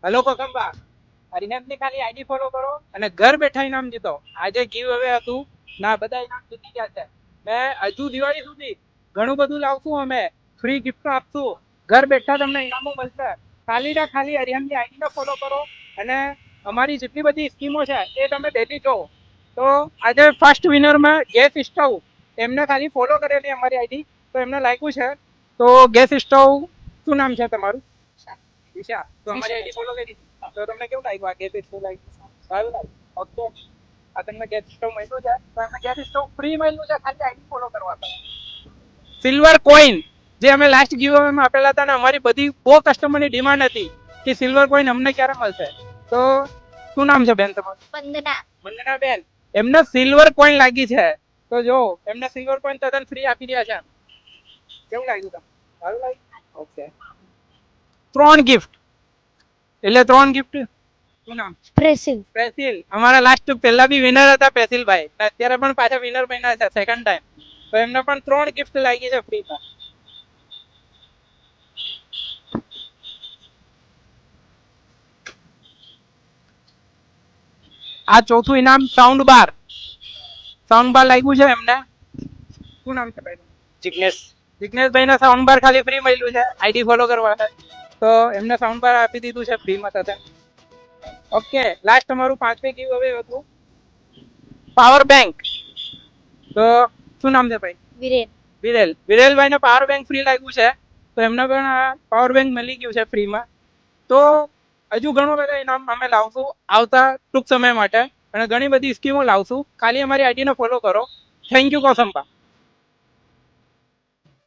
Hello કોકંબા, હરિનામની ખાલી ID follow કરો અને ઘર બેઠા ઇનામ જીતો. આજે ગીવ અવે હતું ના, બધા ઇનામ જીતી ગયા છે. મેં હજુ દિવાળી સુધી ઘણું બધું લાવશું, અમે ફ્રી ગિફ્ટ આપશું. ઘર બેઠા તમને ઇનામો મળશે. ખાલી ને ખાલી હરિયામની આઈડીને ફોલો કરો અને અમારી જેટલી બધી સ્કીમો છે એ તમે ડેલી જો. તો આજે ફર્સ્ટ વિનરમાં ગેસ સ્ટવ, એમને ખાલી ફોલો કરેલી અમારી આઈડી, તો એમને લાગ્યું છે. તો ગેસ સ્ટવ, શું નામ છે તમારું? દિશા. તો અમારી આઈડી ફોલો કરી. તો તમને કેવું લાગ્યું? આ ગેસ સ્ટવ લાગ્યું? સારું લાગ્યું? ઓકે. આ તમને ગેસ સ્ટવ મળ્યું છે, તો એમને ગેસ સ્ટવ ફ્રી મળ્યું છે, ખાલી આઈડી ફોલો કરવા પર. સિલ્વર કોઈન જે અમે લાસ્ટ ગીવમાં આપેલા હતા ને, અમારી બધી બહુ કસ્ટમરની ડિમાન્ડ હતી કે સિલ્વર કોઈન અમને ક્યારે મળશે. તો શું નામ છે બેન તમારું? વંદના. વંદના બેન, એમને સિલ્વર કોઈન લાગી છે. તો જો એમને સિલ્વર કોઈન તદ્દન ફ્રી આપી રહ્યા છે. કેવું લાગ્યું તમને? સારું લાગ્યું? ઓકે. 3 ગિફ્ટ, એટલે 3 ગિફ્ટ. શું નામ? પ્રેસિલ. પ્રેસિલ. અમારા લાસ્ટ પહેલા બી વિનર હતા પ્રેસિલભાઈ, અત્યારે પણ પાછા વિનર બન્યા છે સેકન્ડ ટાઈમ. તો એમને પણ 3 ગિફ્ટ લાગી છે ફ્રીમાં. આ ચોથું ઇનામ સાઉન્ડ બાર. સાઉન્ડ બાર લાગ્યું છે એમને. શું નામ છે ભાઈ? જિગ્નેશ. જિગ્નેશભાઈ ને સાઉન્ડ બાર ખાલી ફ્રી મળ્યું છે, આઈડી ફોલો કરવા. તો એમને સાઉન્ડ બાર આપી દીધું છે ફ્રીમાં સાથે. ઓકે, લાસ્ટ અમારું 5મી ગીવ અવે હતું પાવર બેંક. તો શું નામ છે ભાઈ? વિરેન. વિરેલ. વિરેલભાઈ ને પાવર બેંક ફ્રી લાગ્યું છે, તો એમને પણ પાવર બેંક મળી ગયું છે ફ્રીમાં. તો હજુ ઘણો બધા ઇનામ અમે લાવશું આવતા ટૂંક સમય માટે, અને ઘણી બધી સ્કીમો લાવશું. ખાલી અમારી આઈડીને ફોલો કરો. Thank you Kosamba.